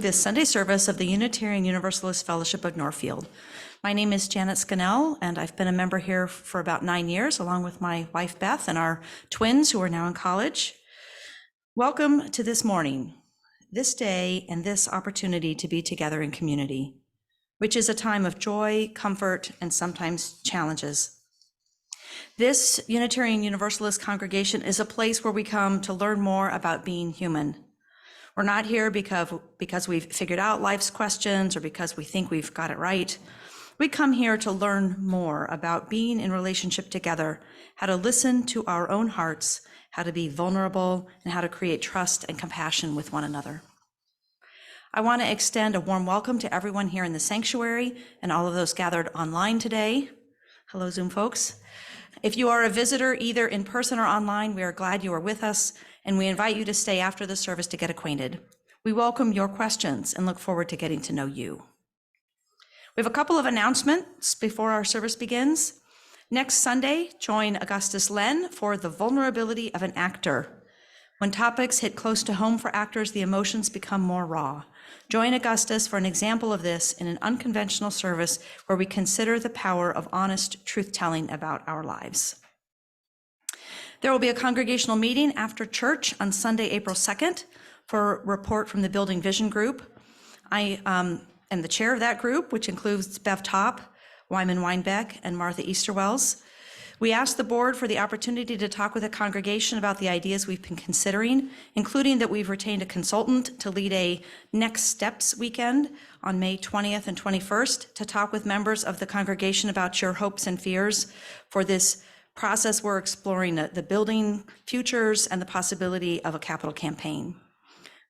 This Sunday service of the Unitarian Universalist Fellowship of Northfield. My name is Janet Scannell, and I've been a member here for about 9 years, along with my wife Beth and our twins who are now in college. Welcome to this morning, this day, and this opportunity to be together in community, which is a time of joy, comfort, and sometimes challenges. This Unitarian Universalist congregation is a place where we come to learn more about being human. We're not here because we've figured out life's questions or because we think we've got it right. We come here to learn more about being in relationship together, how to listen to our own hearts, how to be vulnerable, and how to create trust and compassion with one another. I want to extend a warm welcome to everyone here in the sanctuary and all of those gathered online today. Hello, Zoom folks. If you are a visitor, either in person or online, we are glad you are with us, and we invite you to stay after the service to get acquainted. We welcome your questions and look forward to getting to know you. We have a couple of announcements before our service begins. Next Sunday, join Augustus Len for The Vulnerability of an Actor. When topics hit close to home for actors, the emotions become more raw. Join Augustus for an example of this in an unconventional service where we consider the power of honest truth-telling about our lives. There will be a congregational meeting after church on Sunday, April 2nd for a report from the Building Vision Group. I am the chair of that group, which includes Bev Topp, Wyman Weinbeck, and Martha Easterwells. We asked the board for the opportunity to talk with the congregation about the ideas we've been considering, including that we've retained a consultant to lead a Next Steps weekend on May 20th and 21st to talk with members of the congregation about your hopes and fears for this process. We're exploring the building futures and the possibility of a capital campaign.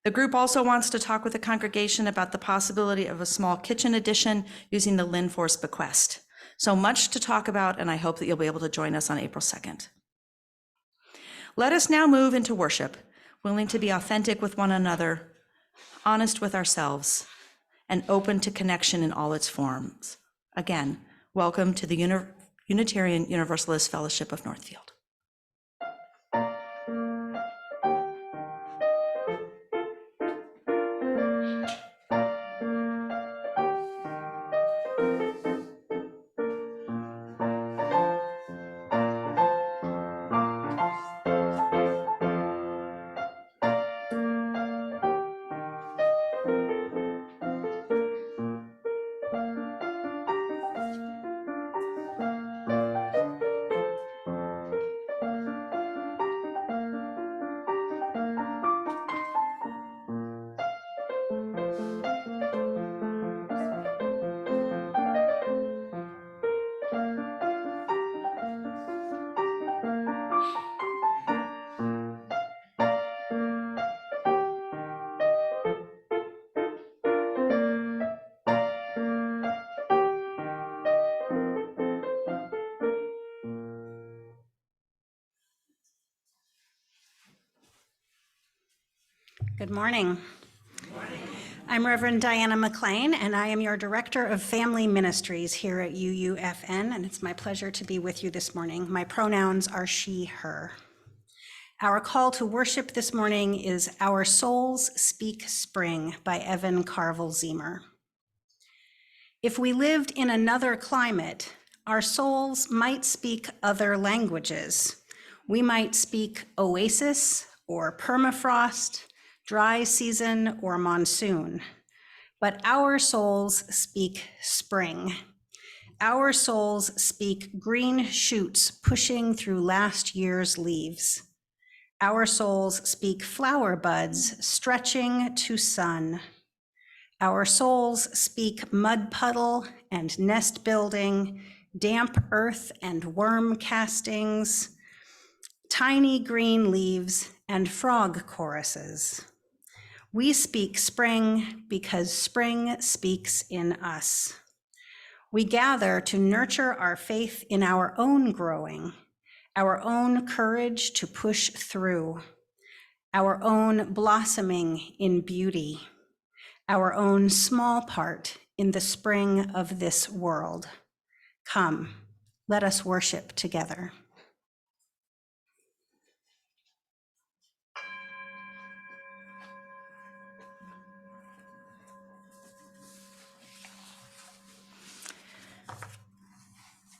The group also wants to talk with the congregation about the possibility of a small kitchen addition using the Lynn Force bequest. So much to talk about, and I hope that you'll be able to join us on April 2nd. Let us now move into worship, willing to be authentic with one another, honest with ourselves, and open to connection in all its forms. Again, welcome to the Unitarian Universalist Fellowship of Northfield. Good morning. Good morning. I'm Reverend Diana McLean, and I am your Director of Family Ministries here at UUFN, and it's my pleasure to be with you this morning. My pronouns are she, her. Our call to worship this morning is Our Souls Speak Spring by Evan Carvel Zemer. If we lived in another climate, our souls might speak other languages. We might speak oasis or permafrost, dry season or monsoon, but our souls speak spring. Our souls speak green shoots pushing through last year's leaves. Our souls speak flower buds stretching to sun. Our souls speak mud puddle and nest building, damp earth and worm castings, tiny green leaves and frog choruses. We speak spring because spring speaks in us. We gather to nurture our faith in our own growing, our own courage to push through, our own blossoming in beauty, our own small part in the spring of this world. Come, let us worship together.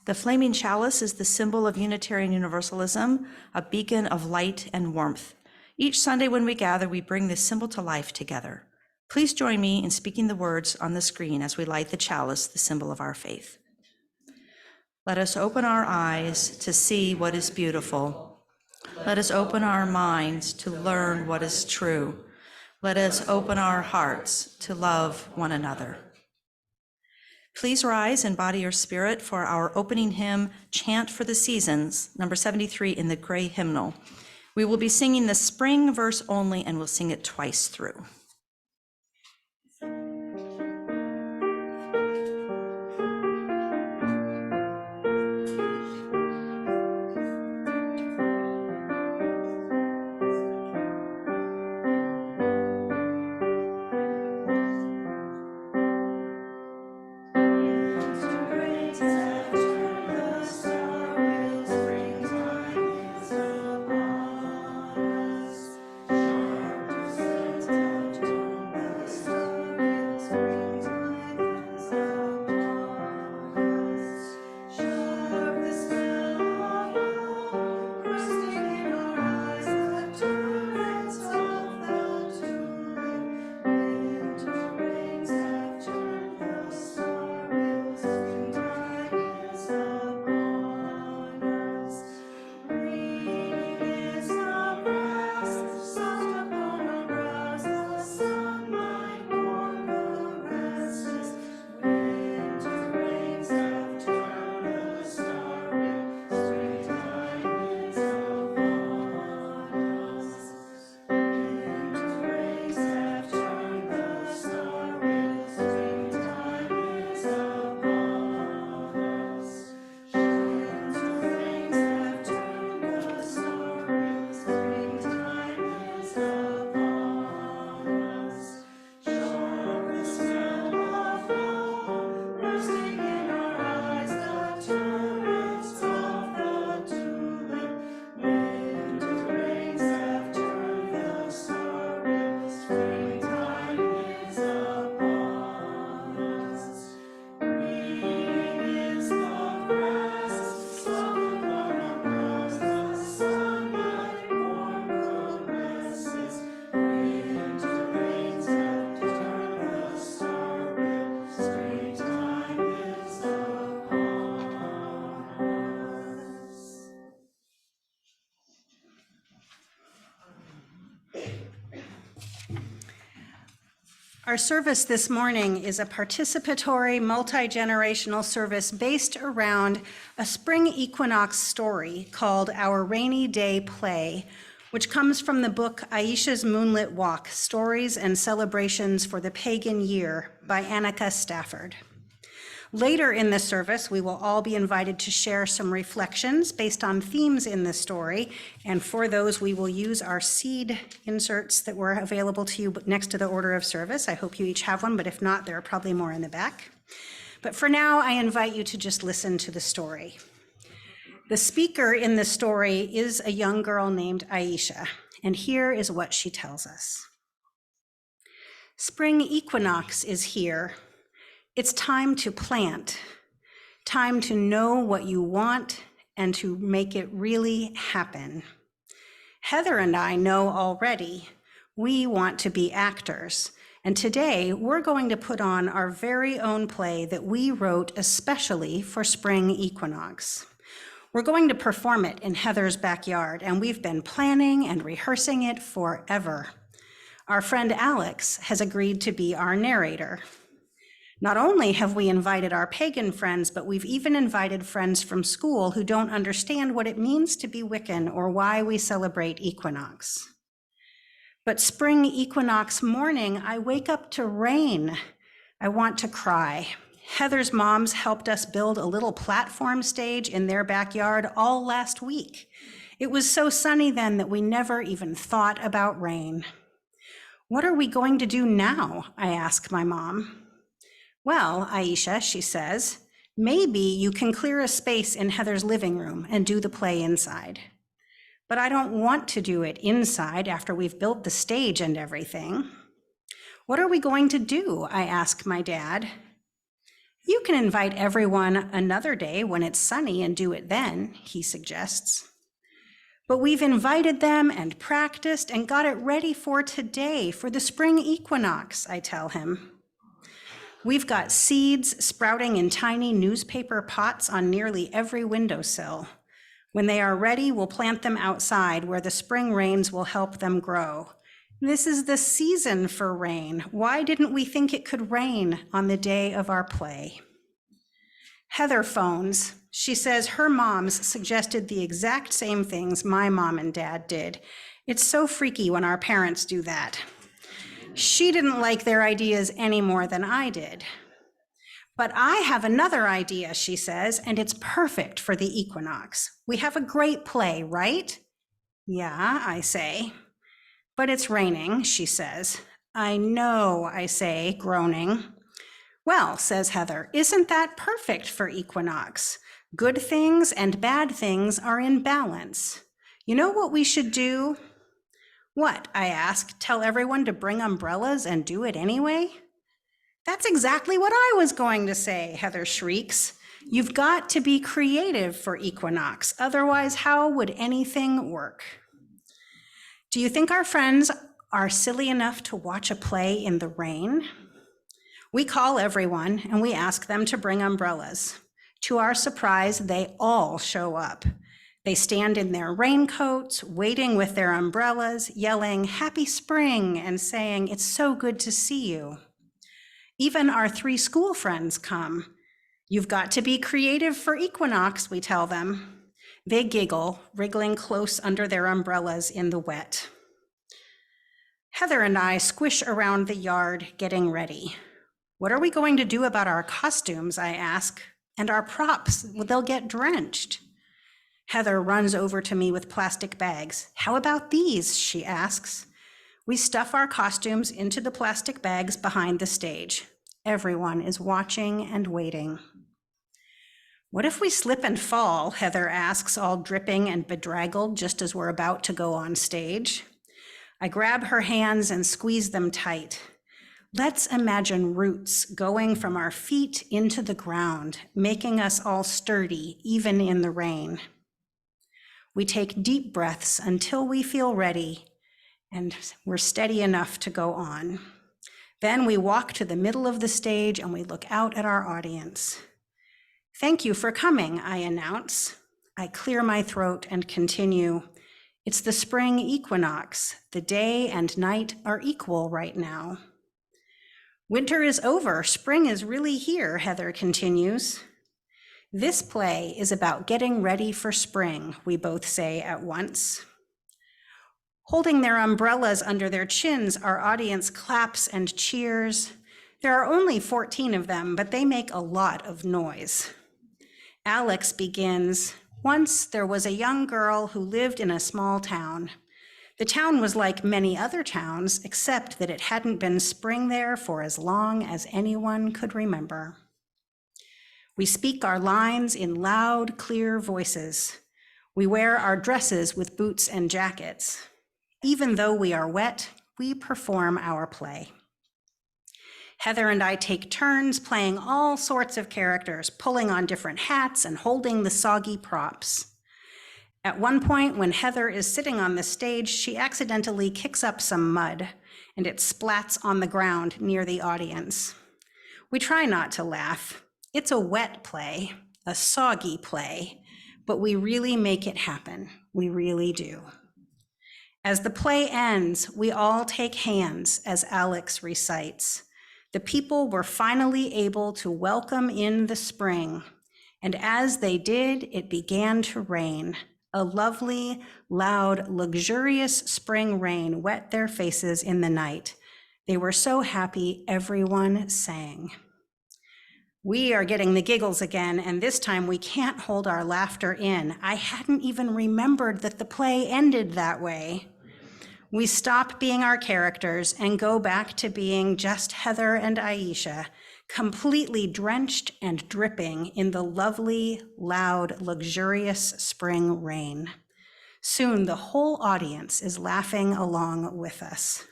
The flaming chalice is the symbol of Unitarian Universalism, a beacon of light and warmth. Each Sunday when we gather, we bring this symbol to life together. Please join me in speaking the words on the screen as we light the chalice, the symbol of our faith. Let us open our eyes to see what is beautiful. Let us open our minds to learn what is true. Let us open our hearts to love one another. Please rise in body or spirit for our opening hymn, Chant for the Seasons, number 73 in the gray hymnal. We will be singing the spring verse only, and we'll sing it twice through. Our service this morning is a participatory, multi-generational service based around a spring equinox story called Our Rainy Day Play, which comes from the book Aisha's Moonlit Walk, Stories and Celebrations for the Pagan Year by Annika Stafford. Later in the service, we will all be invited to share some reflections based on themes in the story, and for those, we will use our seed inserts that were available to you next to the order of service. I hope you each have one, but if not, there are probably more in the back. But for now, I invite you to just listen to the story. The speaker in the story is a young girl named Aisha, and here is what she tells us. Spring equinox is here. It's time to plant, time to know what you want and to make it really happen. Heather and I know already we want to be actors, and today we're going to put on our very own play that we wrote especially for spring equinox. We're going to perform it in Heather's backyard, and we've been planning and rehearsing it forever. Our friend Alex has agreed to be our narrator. Not only have we invited our pagan friends, but we've even invited friends from school who don't understand what it means to be Wiccan or why we celebrate equinox. But spring equinox morning, I wake up to rain. I want to cry. Heather's moms helped us build a little platform stage in their backyard all last week. It was so sunny then that we never even thought about rain. What are we going to do now? I ask my mom. Well, Aisha, she says, maybe you can clear a space in Heather's living room and do the play inside. But I don't want to do it inside after we've built the stage and everything. What are we going to do? I ask my dad. You can invite everyone another day when it's sunny and do it then, he suggests. But we've invited them and practiced and got it ready for today, for the spring equinox, I tell him. We've got seeds sprouting in tiny newspaper pots on nearly every windowsill. When they are ready, we'll plant them outside where the spring rains will help them grow. This is the season for rain. Why didn't we think it could rain on the day of our play? Heather phones. She says her moms suggested the exact same things my mom and dad did. It's so freaky when our parents do that. She didn't like their ideas any more than I did. But I have another idea, she says, and it's perfect for the equinox. We have a great play, right? Yeah, I say. But it's raining, she says. I know, I say, groaning. Well, says Heather, isn't that perfect for equinox? Good things and bad things are in balance. You know what we should do? What, I ask, tell everyone to bring umbrellas and do it anyway? That's exactly what I was going to say, Heather shrieks. You've got to be creative for equinox, otherwise how would anything work? Do you think our friends are silly enough to watch a play in the rain? We call everyone and we ask them to bring umbrellas. To our surprise, they all show up. They stand in their raincoats, waiting with their umbrellas, yelling, "Happy spring," and saying, "It's so good to see you." Even our 3 school friends come. You've got to be creative for equinox, we tell them. They giggle, wriggling close under their umbrellas in the wet. Heather and I squish around the yard, getting ready. What are we going to do about our costumes, I ask, and our props? They'll get drenched. Heather runs over to me with plastic bags. How about these, she asks. We stuff our costumes into the plastic bags behind the stage. Everyone is watching and waiting. What if we slip and fall, Heather asks, all dripping and bedraggled just as we're about to go on stage. I grab her hands and squeeze them tight. Let's imagine roots going from our feet into the ground, making us all sturdy, even in the rain. We take deep breaths until we feel ready and we're steady enough to go on. Then we walk to the middle of the stage and we look out at our audience. Thank you for coming, I announce. I clear my throat and continue. It's the spring equinox. The day and night are equal right now. Winter is over. Spring is really here, Heather continues. This play is about getting ready for spring, we both say at once. Holding their umbrellas under their chins, our audience claps and cheers. There are only 14 of them, but they make a lot of noise. Alex begins, "Once there was a young girl who lived in a small town. The town was like many other towns, except that it hadn't been spring there for as long as anyone could remember." We speak our lines in loud, clear voices. We wear our dresses with boots and jackets. Even though we are wet, we perform our play. Heather and I take turns playing all sorts of characters, pulling on different hats and holding the soggy props. At one point, when Heather is sitting on the stage, she accidentally kicks up some mud, and it splats on the ground near the audience. We try not to laugh. It's a wet play, a soggy play, but we really make it happen. We really do. As the play ends, we all take hands as Alex recites. The people were finally able to welcome in the spring, and as they did, it began to rain. A lovely, loud, luxurious spring rain wet their faces in the night. They were so happy, everyone sang. We are getting the giggles again, and this time we can't hold our laughter in. I hadn't even remembered that the play ended that way. We stop being our characters and go back to being just Heather and Aisha, completely drenched and dripping in the lovely, loud, luxurious spring rain. Soon the whole audience is laughing along with us.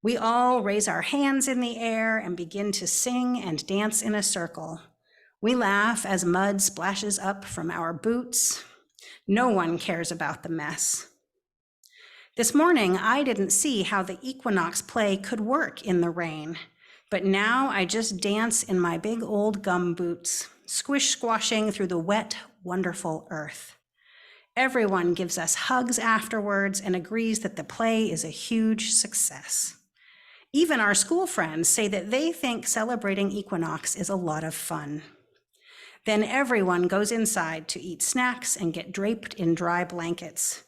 We all raise our hands in the air and begin to sing and dance in a circle. We laugh as mud splashes up from our boots. No one cares about the mess. This morning, I didn't see how the Equinox play could work in the rain, but now I just dance in my big old gum boots, squish-squashing through the wet, wonderful earth. Everyone gives us hugs afterwards and agrees that the play is a huge success. Even our school friends say that they think celebrating Equinox is a lot of fun. Then everyone goes inside to eat snacks and get draped in dry blankets.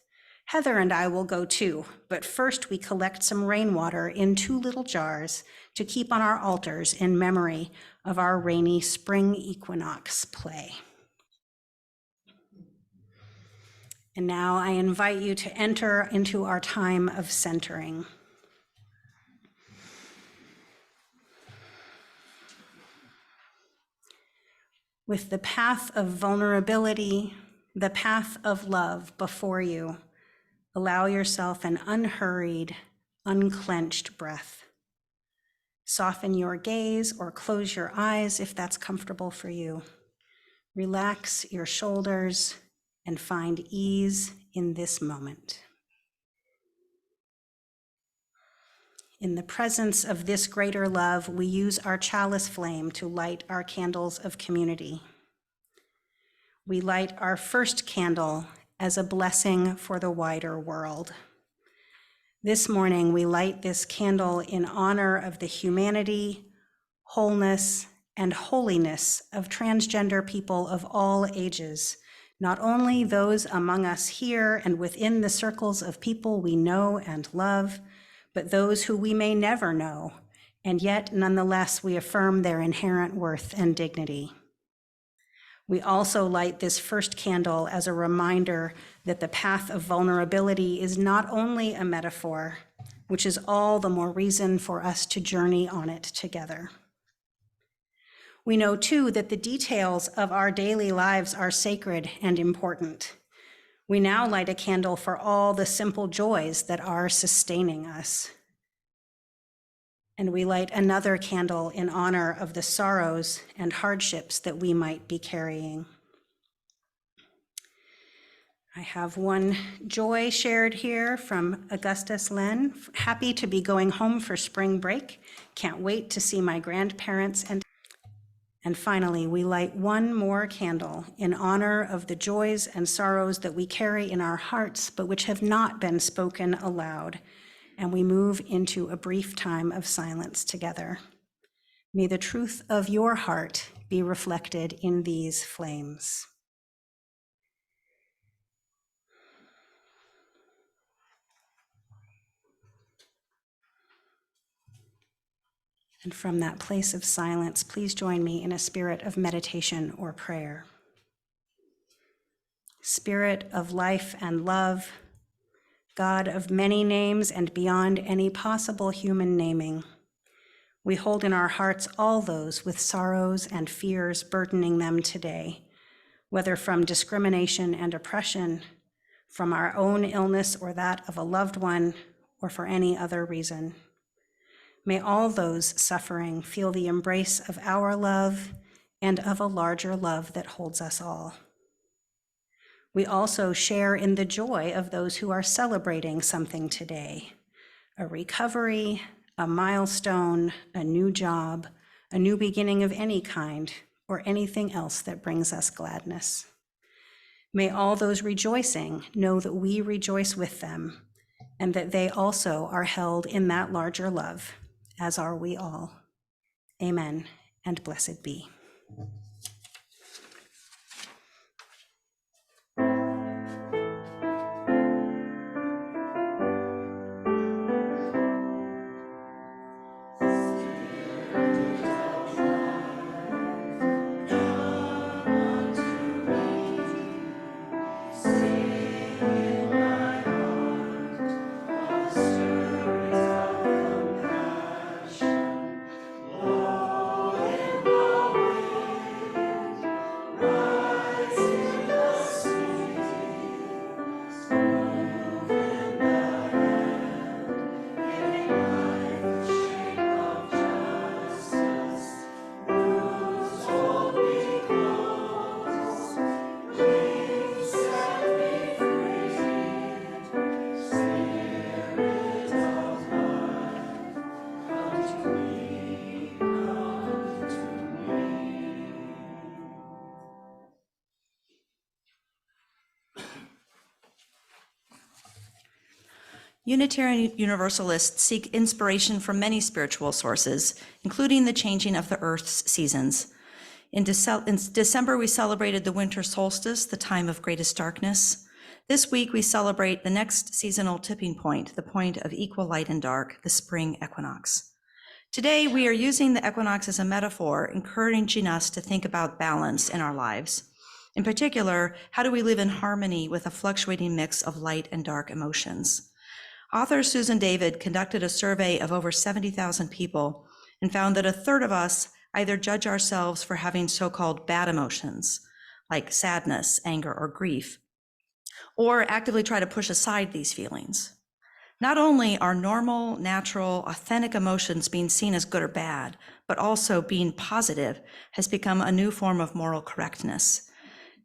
Heather and I will go too, but first we collect some rainwater in 2 little jars to keep on our altars in memory of our rainy spring equinox play. And now I invite you to enter into our time of centering. With the path of vulnerability, the path of love before you, allow yourself an unhurried, unclenched breath. Soften your gaze or close your eyes if that's comfortable for you. Relax your shoulders and find ease in this moment. In the presence of this greater love, we use our chalice flame to light our candles of community. We light our first candle as a blessing for the wider world. This morning, we light this candle in honor of the humanity, wholeness, and holiness of transgender people of all ages, not only those among us here and within the circles of people we know and love, but those who we may never know, and yet nonetheless we affirm their inherent worth and dignity. We also light this first candle as a reminder that the path of vulnerability is not only a metaphor, which is all the more reason for us to journey on it together. We know too that the details of our daily lives are sacred and important. We now light a candle for all the simple joys that are sustaining us. And we light another candle in honor of the sorrows and hardships that we might be carrying. I have one joy shared here from Augustus Len. Happy to be going home for spring break. Can't wait to see my grandparents. And finally, we light one more candle in honor of the joys and sorrows that we carry in our hearts, but which have not been spoken aloud. And we move into a brief time of silence together. May the truth of your heart be reflected in these flames. And from that place of silence, please join me in a spirit of meditation or prayer. Spirit of life and love, God of many names and beyond any possible human naming, we hold in our hearts all those with sorrows and fears burdening them today, whether from discrimination and oppression, from our own illness or that of a loved one, or for any other reason. May all those suffering feel the embrace of our love and of a larger love that holds us all. We also share in the joy of those who are celebrating something today, a recovery, a milestone, a new job, a new beginning of any kind, or anything else that brings us gladness. May all those rejoicing know that we rejoice with them and that they also are held in that larger love, as are we all. Amen, and blessed be. Unitarian Universalists seek inspiration from many spiritual sources, including the changing of the Earth's seasons. In December, we celebrated the winter solstice, the time of greatest darkness. This week, we celebrate the next seasonal tipping point, the point of equal light and dark, the spring equinox. Today, we are using the equinox as a metaphor, encouraging us to think about balance in our lives. In particular, how do we live in harmony with a fluctuating mix of light and dark emotions? Author Susan David conducted a survey of over 70,000 people and found that a third of us either judge ourselves for having so-called bad emotions, like sadness, anger, or grief, or actively try to push aside these feelings. Not only are normal, natural, authentic emotions being seen as good or bad, but also being positive has become a new form of moral correctness.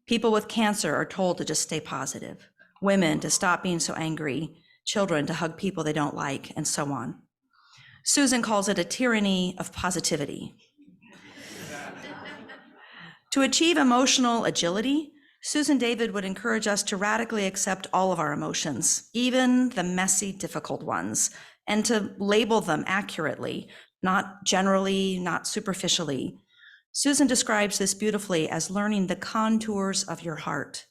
People with cancer are told to just stay positive, women to stop being so angry, children to hug people they don't like, and so on. Susan calls it a tyranny of positivity. To achieve emotional agility, Susan David would encourage us to radically accept all of our emotions, even the messy, difficult ones, and to label them accurately, not generally, not superficially. Susan describes this beautifully as learning the contours of your heart.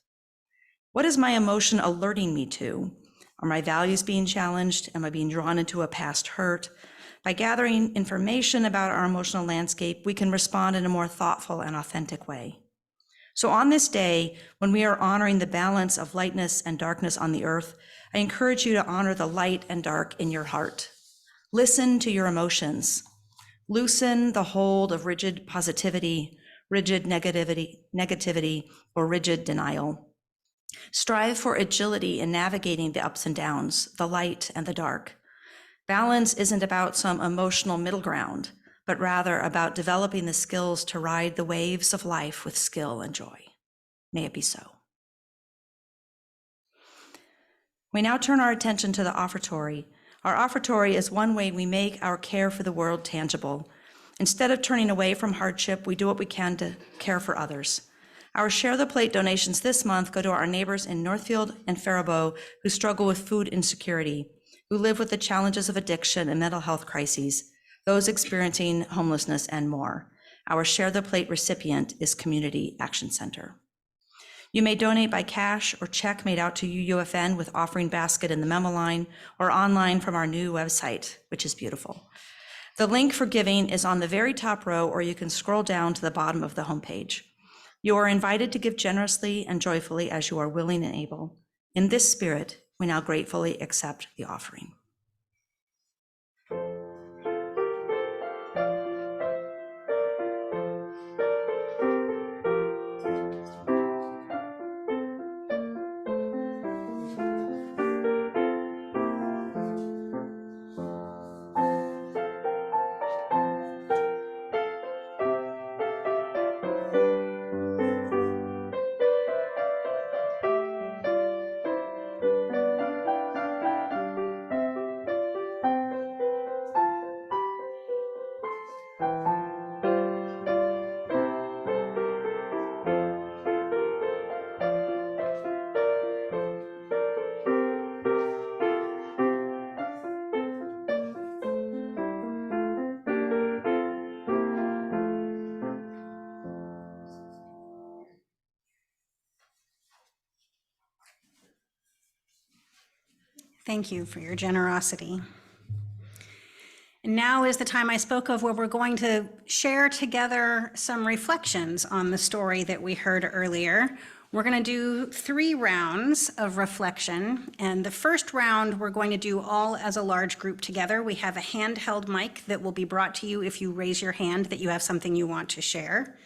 What is my emotion alerting me to? Are my values being challenged? Am I being drawn into a past hurt? By gathering information about our emotional landscape, we can respond in a more thoughtful and authentic way. So on this day, when we are honoring the balance of lightness and darkness on the earth, I encourage you to honor the light and dark in your heart. Listen to your emotions. Loosen the hold of rigid positivity, rigid negativity, or rigid denial. Strive for agility in navigating the ups and downs, the light and the dark. Balance isn't about some emotional middle ground, but rather about developing the skills to ride the waves of life with skill and joy. May it be so. We now turn our attention to the offertory. Our offertory is one way we make our care for the world tangible. Instead of turning away from hardship, we do what we can to care for others. Our Share the Plate donations this month go to our neighbors in Northfield and Faribault who struggle with food insecurity, who live with the challenges of addiction and mental health crises, those experiencing homelessness, and more. Our Share the Plate recipient is Community Action Center. You may donate by cash or check made out to UUFN with offering basket in the memo line or online from our new website, which is beautiful. The link for giving is on the very top row, or you can scroll down to the bottom of the homepage. You are invited to give generously and joyfully as you are willing and able. In this spirit, we now gratefully accept the offering. Thank you for your generosity. And now is the time I spoke of where we're going to share together some reflections on the story that we heard earlier. We're going to do 3 rounds of reflection, and the first round we're going to do all as a large group together. We have a handheld mic that will be brought to you if you raise your hand that you have something you want to share.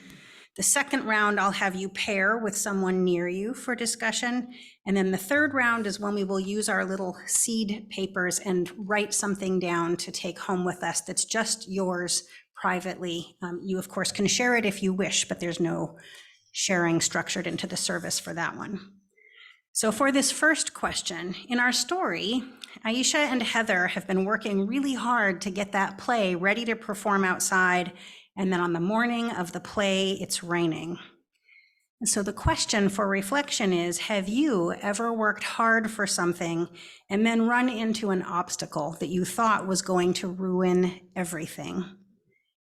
The second round, I'll have you pair with someone near you for discussion. And then the third round is when we will use our little seed papers and write something down to take home with us that's just yours privately. You, of course, can share it if you wish, but there's no sharing structured into the service for that one. So for this first question, in our story, Aisha and Heather have been working really hard to get that play ready to perform outside. And then on the morning of the play, it's raining. So the question for reflection is, have you ever worked hard for something and then run into an obstacle that you thought was going to ruin everything?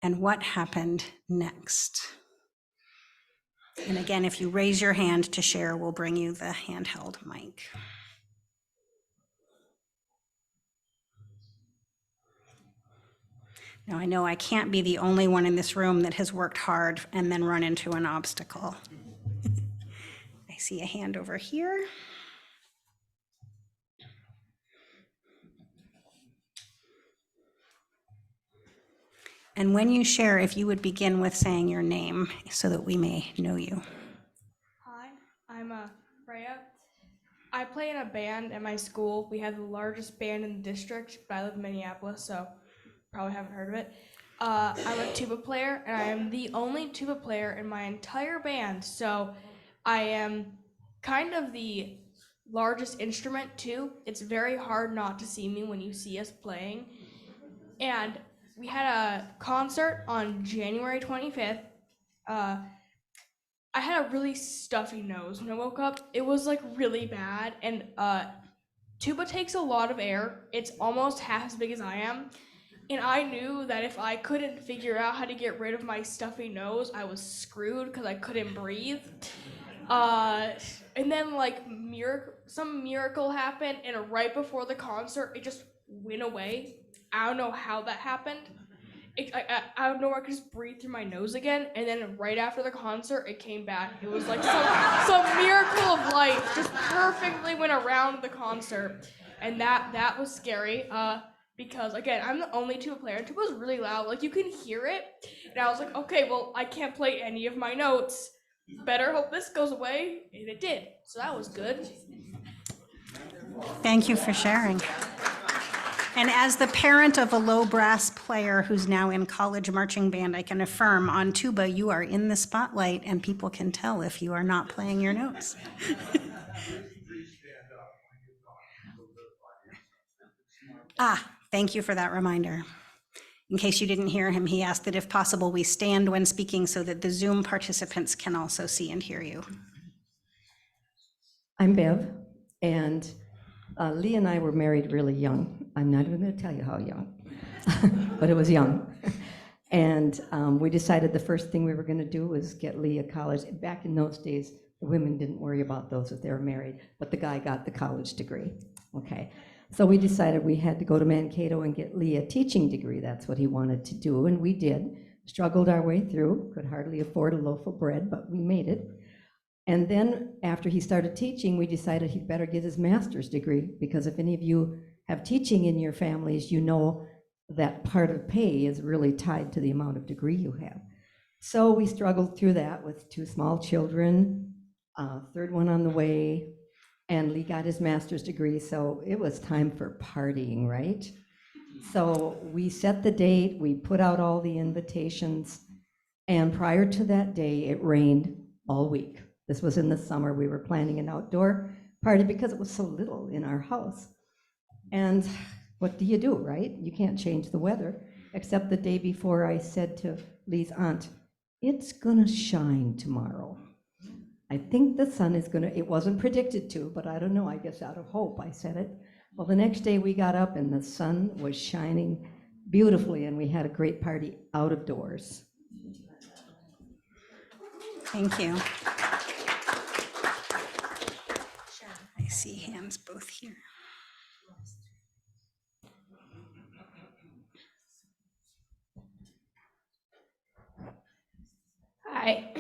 And what happened next? And again, if you raise your hand to share, we'll bring you the handheld mic. Now, I know I can't be the only one in this room that has worked hard and then run into an obstacle. I see a hand over here. And when you share, if you would begin with saying your name so that we may know you. Hi, I'm Freya. I play in a band at my school. We have the largest band in the district, but I live in Minneapolis, so probably haven't heard of it. I'm a tuba player, and I am the only tuba player in my entire band, so I am kind of the largest instrument too. It's very hard not to see me when you see us playing. And we had a concert on January 25th. I had a really stuffy nose when I woke up. It was like really bad, and tuba takes a lot of air. It's almost half as big as I am, and I knew that if I couldn't figure out how to get rid of my stuffy nose, I was screwed because I couldn't breathe. And then like some miracle happened, and right before the concert, it just went away. I don't know how that happened. I don't know, I could just breathe through my nose again, and then right after the concert, it came back. It was like some miracle of life, just perfectly went around the concert, and that was scary. Because again, I'm the only tuba player, and tuba was really loud, like you can hear it, and I was like, okay, well, I can't play any of my notes. Better hope this goes away, and it did. So that was good. Thank you for sharing. And as the parent of a low brass player who's now in college marching band, I can affirm on tuba, you are in the spotlight and people can tell if you are not playing your notes. Thank you for that reminder. In case you didn't hear him, he asked that if possible, we stand when speaking so that the Zoom participants can also see and hear you. I'm Bev, and Lee and I were married really young. I'm not even going to tell you how young, but it was young. And we decided the first thing we were going to do was get Lee a college. Back in those days, the women didn't worry about those if they were married, but the guy got the college degree. Okay, so we decided we had to go to Mankato and get Lee a teaching degree. That's what he wanted to do, and we did. Struggled our way through, could hardly afford a loaf of bread, but we made it. And then after he started teaching, we decided he'd better get his master's degree, because if any of you have teaching in your families, you know that part of pay is really tied to the amount of degree you have. So we struggled through that with 2 small children, third one on the way, and Lee got his master's degree, so it was time for partying, right? So we set the date, we put out all the invitations, and prior to that day, it rained all week. This was in the summer. We were planning an outdoor party because it was so little in our house. And what do you do, right? You can't change the weather, except the day before I said to Lee's aunt, it's gonna shine tomorrow. I think the sun is gonna, it wasn't predicted to, but I don't know, I guess out of hope I said it. Well, the next day we got up and the sun was shining beautifully, and we had a great party out of doors. Thank you. I see hands both here. Hi.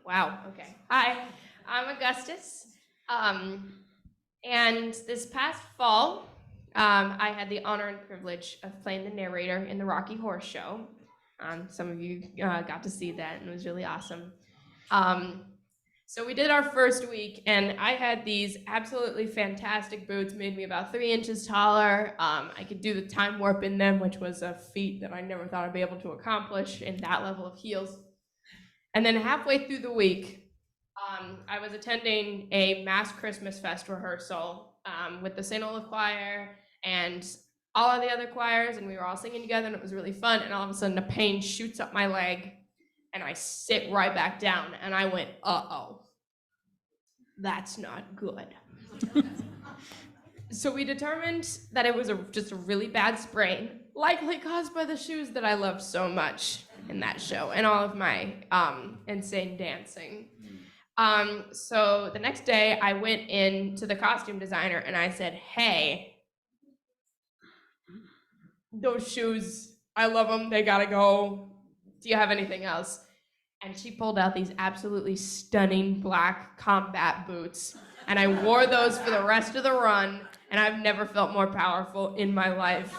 Wow, okay. Hi, I'm Augustus. And this past fall, I had the honor and privilege of playing the narrator in the Rocky Horror Show. Some of you got to see that, and it was really awesome. So we did our first week, and I had these absolutely fantastic boots, made me about 3 inches taller. I could do the time warp in them, which was a feat that I never thought I'd be able to accomplish in that level of heels. And then halfway through the week, I was attending a mass Christmas fest rehearsal with the St. Olaf Choir and all of the other choirs, and we were all singing together, and it was really fun. And all of a sudden, a pain shoots up my leg, and I sit right back down, and I went, uh-oh, that's not good. So we determined that it was just a really bad sprain, likely caused by the shoes that I loved so much in that show and all of my insane dancing. So the next day I went in to the costume designer and I said, hey, those shoes, I love them, they gotta go. Do you have anything else? And she pulled out these absolutely stunning black combat boots. And I wore those for the rest of the run, and I've never felt more powerful in my life.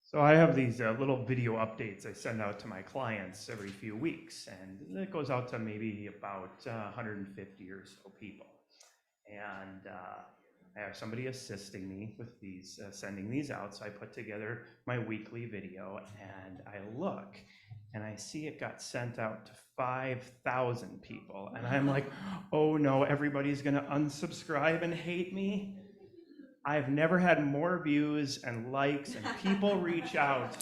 So I have these little video updates I send out to my clients every few weeks, and it goes out to maybe about 150 or so people. And I have somebody assisting me with these, sending these out. So I put together my weekly video, and I look, and I see it got sent out to 5,000 people. And I'm like, oh no, everybody's gonna unsubscribe and hate me. I've never had more views and likes and people reach out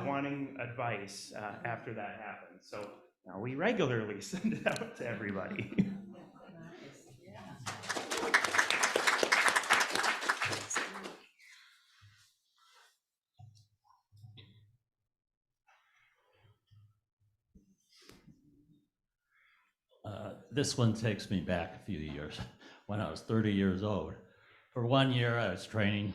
wanting advice after that happens. So now we regularly send it out to everybody. This one takes me back a few years, when I was 30 years old. For 1 year, I was training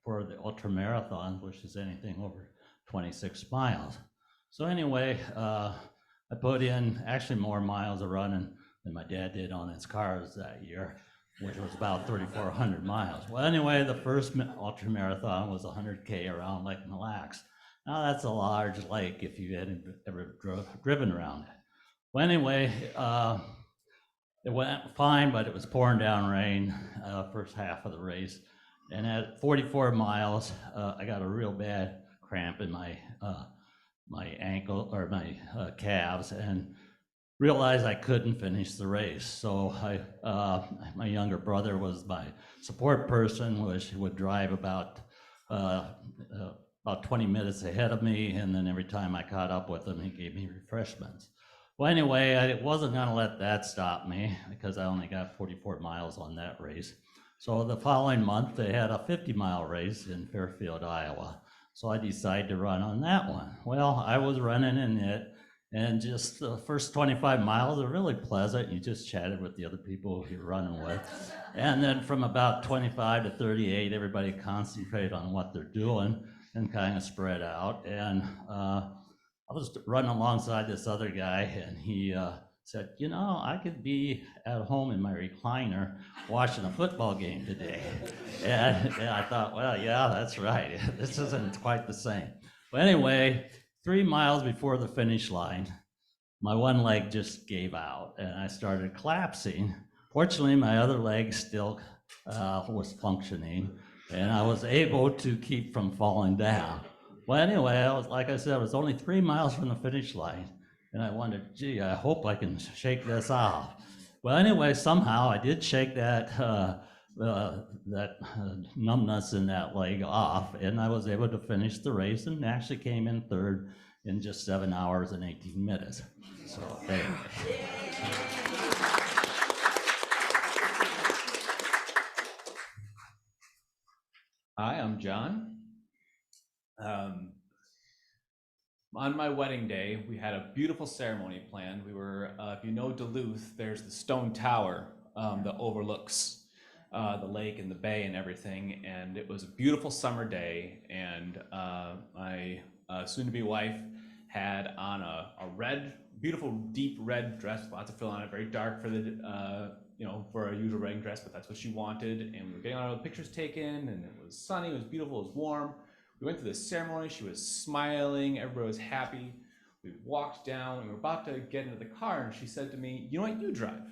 for the ultra marathon, which is anything over 26 miles. So anyway, I put in actually more miles of running than my dad did on his cars that year, which was about 3,400 miles. Well, anyway, the first ultra marathon was 100K around Lake Mille Lacs. Now that's a large lake if you had ever driven around it. Well, anyway, it went fine, but it was pouring down rain first half of the race. And at 44 miles, I got a real bad cramp in my ankle or my calves, and realized I couldn't finish the race. So my younger brother was my support person, which would drive about 20 minutes ahead of me, and then every time I caught up with him, he gave me refreshments. Well, anyway, I wasn't gonna let that stop me because I only got 44 miles on that race. So the following month, they had a 50-mile race in Fairfield, Iowa. So I decided to run on that one. Well, I was running in it, and just the first 25 miles are really pleasant. You just chatted with the other people you're running with. And then from about 25 to 38, everybody concentrated on what they're doing and kind of spread out. And I was running alongside this other guy, and he said, you know, I could be at home in my recliner watching a football game today. And I thought, well, yeah, that's right. This isn't quite the same. But anyway, 3 miles before the finish line, my one leg just gave out, and I started collapsing. Fortunately, my other leg still was functioning, and I was able to keep from falling down. Well, anyway, like I said, I was only 3 miles from the finish line, and I wondered, gee, I hope I can shake this off. Well, anyway, somehow I did shake that numbness in that leg off, and I was able to finish the race and actually came in third in just 7 hours and 18 minutes. So anyway. Hi, I'm John. On my wedding day, we had a beautiful ceremony planned. We were, if you know Duluth, there's the stone tower that overlooks the lake and the bay and everything. And it was a beautiful summer day. And my soon-to-be wife had on a red, beautiful deep red dress, lots of fill on it, very dark for the, for a usual wedding dress, but that's what she wanted. And we were getting all the pictures taken, and it was sunny, it was beautiful, it was warm. We went to the ceremony, she was smiling, everybody was happy. We walked down, and we were about to get into the car, and she said to me, you know what, you drive.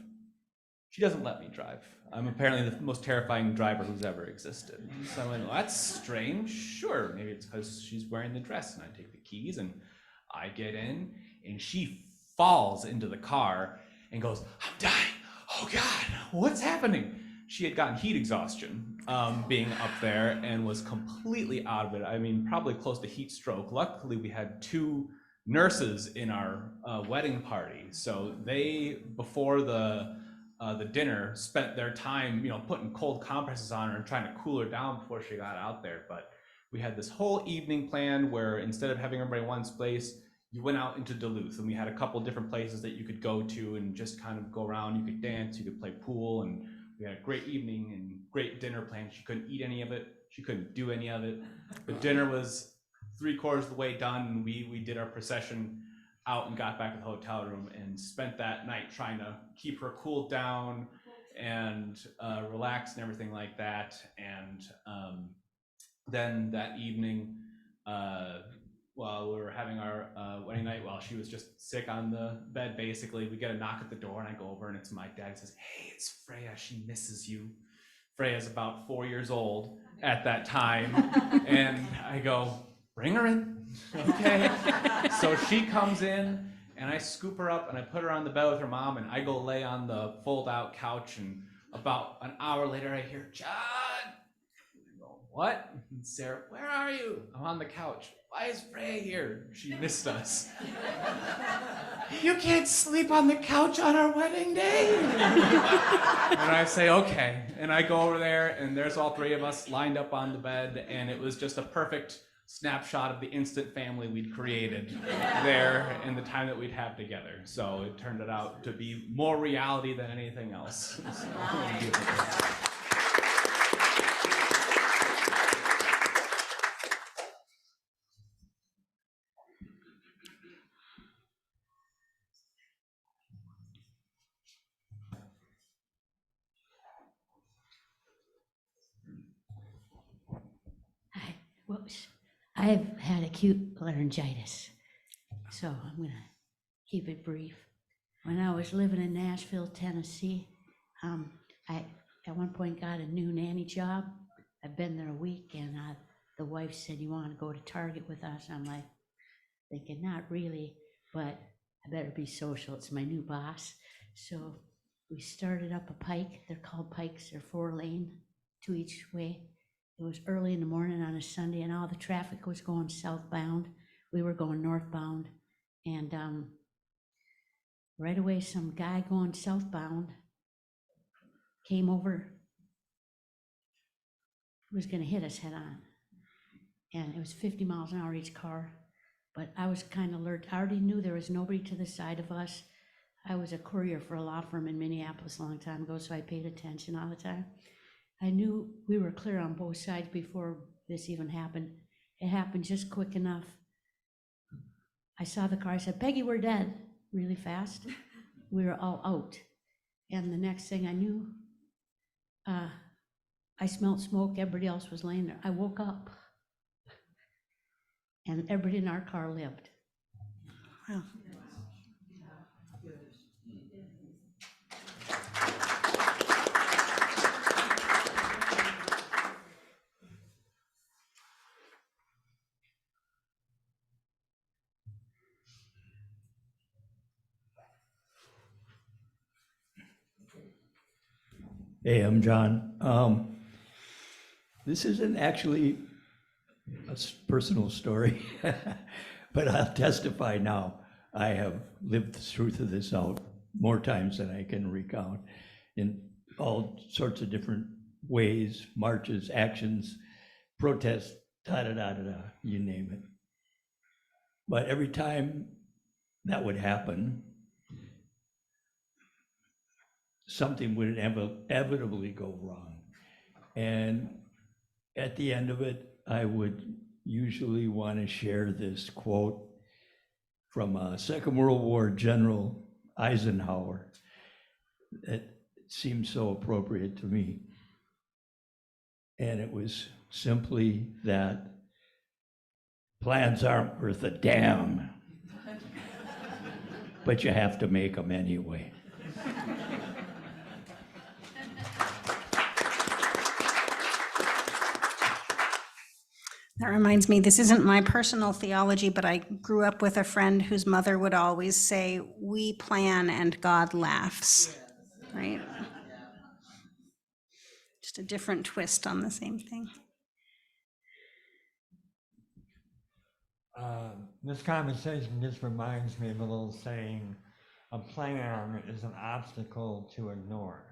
She doesn't let me drive. I'm apparently the most terrifying driver who's ever existed. So I went, well, that's strange. Sure, maybe it's because she's wearing the dress, and I take the keys, and I get in, and she falls into the car and goes, I'm dying. Oh God, what's happening? She had gotten heat exhaustion being up there and was completely out of it. I mean, probably close to heat stroke. Luckily, we had 2 nurses in our wedding party. So they, before the dinner, spent their time, putting cold compresses on her and trying to cool her down before she got out there. But we had this whole evening planned where instead of having everybody in one place, you went out into Duluth, and we had a couple different places that you could go to and just kind of go around. You could dance, you could play pool, and we had a great evening and great dinner planned. She couldn't eat any of it. She couldn't do any of it. The dinner was 3/4 of the way done, and we did our procession out and got back to the hotel room and spent that night trying to keep her cooled down and relaxed and everything like that. And then that evening, while we were having our wedding night, while she was just sick on the bed, basically, we get a knock at the door, and I go over, and it's my dad. He says, "Hey, it's Freya. She misses you." Freya's about 4 years old at that time. And I go, "Bring her in." Okay. So she comes in, and I scoop her up, and I put her on the bed with her mom, and I go lay on the fold-out couch, and about an hour later, I hear, "John." I go, "What?" And Sarah, "Where are you?" "I'm on the couch." "Why is Freya here?" "She missed us." "You can't sleep on the couch on our wedding day?" And I say, "Okay." And I go over there, and there's all 3 of us lined up on the bed, and it was just a perfect snapshot of the instant family we'd created there and the time that we'd have together. So it turned out to be more reality than anything else. Whoops. I've had acute laryngitis, so I'm going to keep it brief. When I was living in Nashville, Tennessee, I at one point got a new nanny job. I've been there a week, and the wife said, "You want to go to Target with us?" I'm like, thinking, not really, but I better be social. It's my new boss. So we started up a pike. They're called pikes. They're 4-lane, 2 each way. It was early in the morning on a Sunday, and all the traffic was going southbound. We were going northbound, and right away, some guy going southbound came over, was going to hit us head on, and it was 50 miles an hour each car. But I was kind of alert. I already knew there was nobody to the side of us. I was a courier for a law firm in Minneapolis a long time ago, so I paid attention all the time. I knew we were clear on both sides before this even happened. It happened just quick enough. I saw the car, I said, "Peggy, we're dead," really fast. We were all out. And the next thing I knew, I smelled smoke, everybody else was laying there. I woke up, and everybody in our car lived. Wow. Hey, I'm John. This isn't actually a personal story, but I'll testify now. I have lived the truth of this out more times than I can recount in all sorts of different ways, marches, actions, protests, you name it. But every time that would happen, something would inevitably go wrong. And at the end of it, I would usually want to share this quote from Second World War General Eisenhower. It seemed so appropriate to me. And it was simply that plans aren't worth a damn, but you have to make them anyway. That reminds me, this isn't my personal theology, but I grew up with a friend whose mother would always say, "We plan and God laughs," right? Just a different twist on the same thing. This conversation just reminds me of a little saying, a plan is an obstacle to ignore.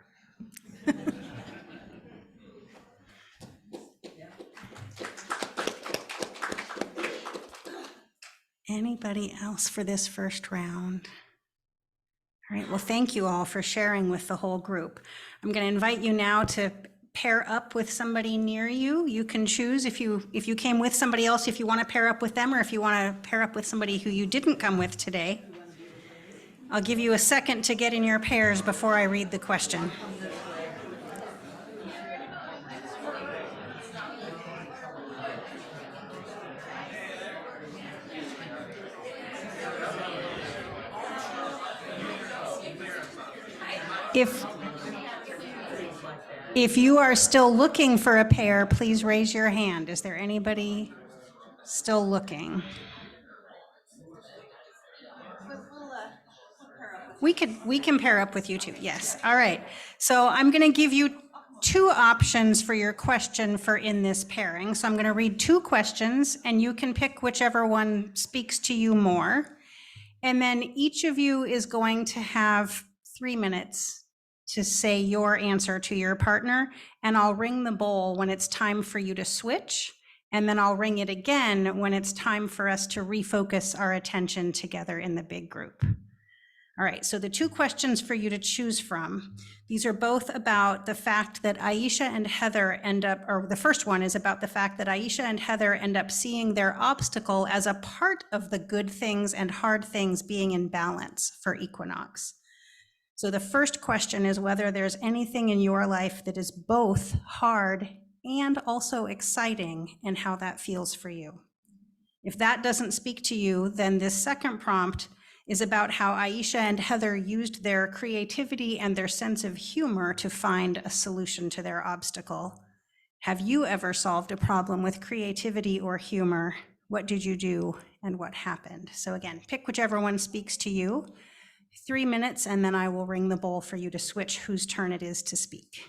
Anybody else for this first round? All right, well, thank you all for sharing with the whole group. I'm going to invite you now to pair up with somebody near you. You can choose if you came with somebody else, if you want to pair up with them, or if you want to pair up with somebody who you didn't come with today. I'll give you a second to get in your pairs before I read the question. If you are still looking for a pair, please raise your hand. Is there anybody still looking? We can pair up with you too. Yes. All right. So I'm going to give you two options for your question for in this pairing. So I'm going to read two questions and you can pick whichever one speaks to you more. And then each of you is going to have 3 minutes to say your answer to your partner, and I'll ring the bowl when it's time for you to switch, and then I'll ring it again when it's time for us to refocus our attention together in the big group. All right, so the two questions for you to choose from, these are both about the fact that Aisha and Heather end up, or the first one is about the fact that Aisha and Heather end up seeing their obstacle as a part of the good things and hard things being in balance for Equinox. So the first question is whether there's anything in your life that is both hard and also exciting, and how that feels for you. If that doesn't speak to you, then this second prompt is about how Aisha and Heather used their creativity and their sense of humor to find a solution to their obstacle. Have you ever solved a problem with creativity or humor? What did you do and what happened? So again, pick whichever one speaks to you. 3 minutes, and then I will ring the bowl for you to switch whose turn it is to speak.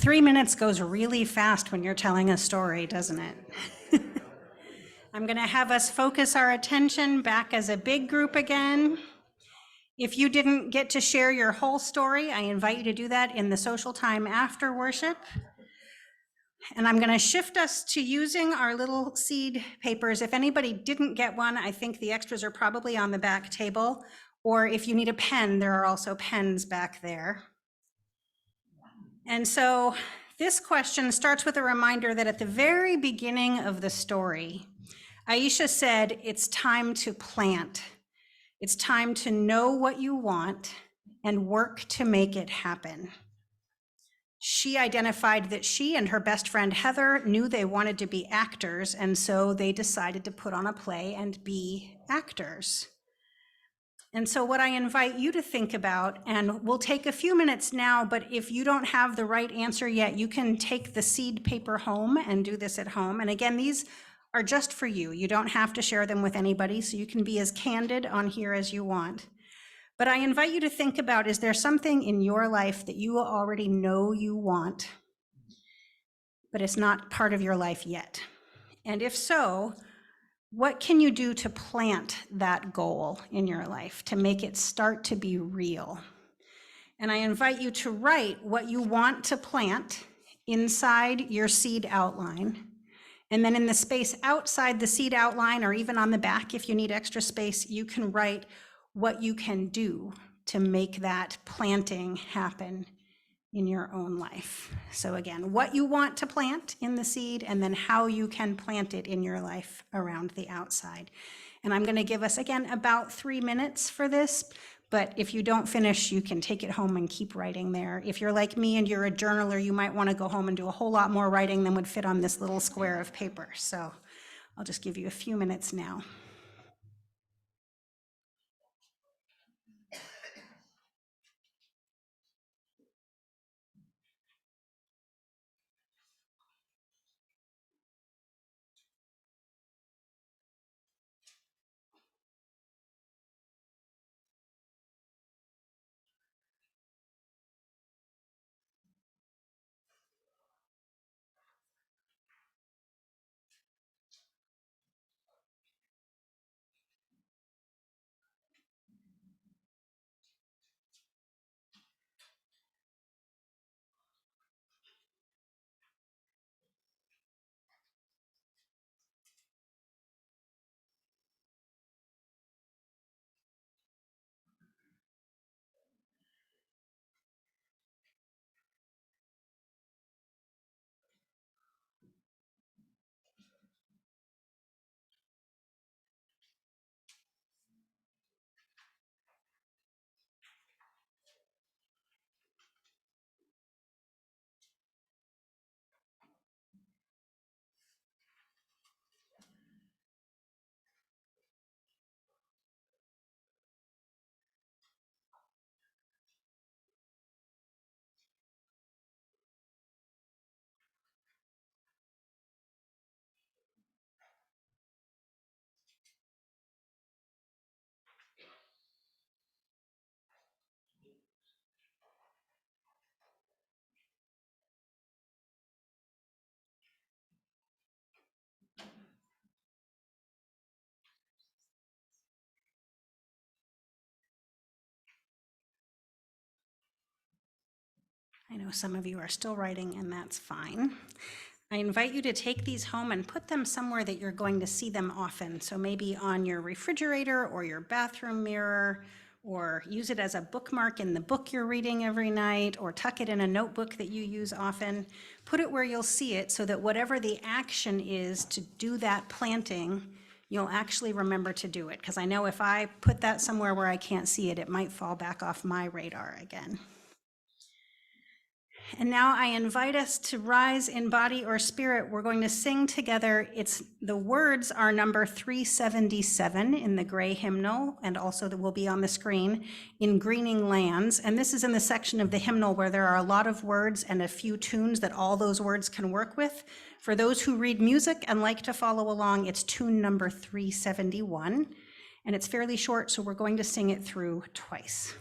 3 minutes goes really fast when you're telling a story, doesn't it? I'm going to have us focus our attention back as a big group again. If you didn't get to share your whole story, I invite you to do that in the social time after worship. And I'm going to shift us to using our little seed papers. If anybody didn't get one, I think the extras are probably on the back table. Or if you need a pen, there are also pens back there. And so this question starts with a reminder that at the very beginning of the story, Aisha said, it's time to plant. It's time to know what you want and work to make it happen. She identified that she and her best friend Heather knew they wanted to be actors, and so they decided to put on a play and be actors. And so what I invite you to think about, and we'll take a few minutes now, but if you don't have the right answer yet, you can take the seed paper home and do this at home. And again, these are just for you. You don't have to share them with anybody, so you can be as candid on here as you want. But I invite you to think about, is there something in your life that you already know you want, but it's not part of your life yet? And if so, what can you do to plant that goal in your life, to make it start to be real? And I invite you to write what you want to plant inside your seed outline. And then in the space outside the seed outline, or even on the back, if you need extra space, you can write what you can do to make that planting happen in your own life. So again, what you want to plant in the seed, and then how you can plant it in your life around the outside. And I'm going to give us, again, about 3 minutes for this. But if you don't finish, you can take it home and keep writing there. If you're like me and you're a journaler, you might want to go home and do a whole lot more writing than would fit on this little square of paper. So I'll just give you a few minutes now. I know some of you are still writing, and that's fine. I invite you to take these home and put them somewhere that you're going to see them often. So maybe on your refrigerator or your bathroom mirror, or use it as a bookmark in the book you're reading every night, or tuck it in a notebook that you use often. Put it where you'll see it so that whatever the action is to do that planting, you'll actually remember to do it. Because I know if I put that somewhere where I can't see it, it might fall back off my radar again. And now I invite us to rise in body or spirit. We're going to sing together. The words are number 377 in the gray hymnal, and also that will be on the screen, in Greening Lands. And this is in the section of the hymnal where there are a lot of words and a few tunes that all those words can work with. For those who read music and like to follow along, it's tune number 371. And it's fairly short, so we're going to sing it through twice.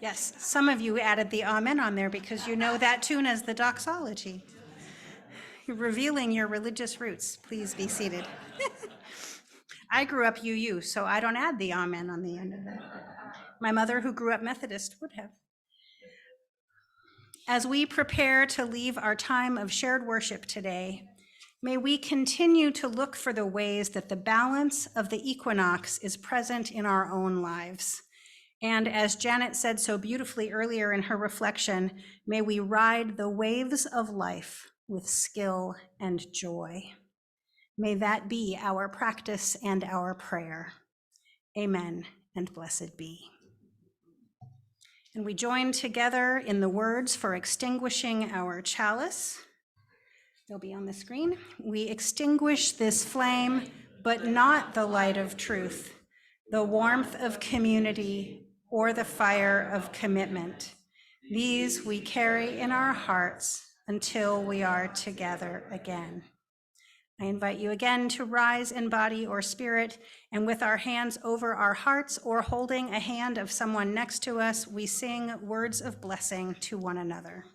Yes, some of you added the amen on there because you know that tune as the doxology. You're revealing your religious roots. Please be seated. I grew up UU, so I don't add the amen on the end of that. My mother, who grew up Methodist, would have. As we prepare to leave our time of shared worship today, may we continue to look for the ways that the balance of the equinox is present in our own lives. And as Janet said so beautifully earlier in her reflection, may we ride the waves of life with skill and joy. May that be our practice and our prayer. Amen and blessed be. And we join together in the words for extinguishing our chalice. They'll be on the screen. We extinguish this flame, but not the light of truth, the warmth of community, or the fire of commitment. These we carry in our hearts until we are together again. I invite you again to rise in body or spirit, and with our hands over our hearts or holding a hand of someone next to us, we sing words of blessing to one another.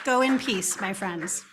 Go in peace, my friends.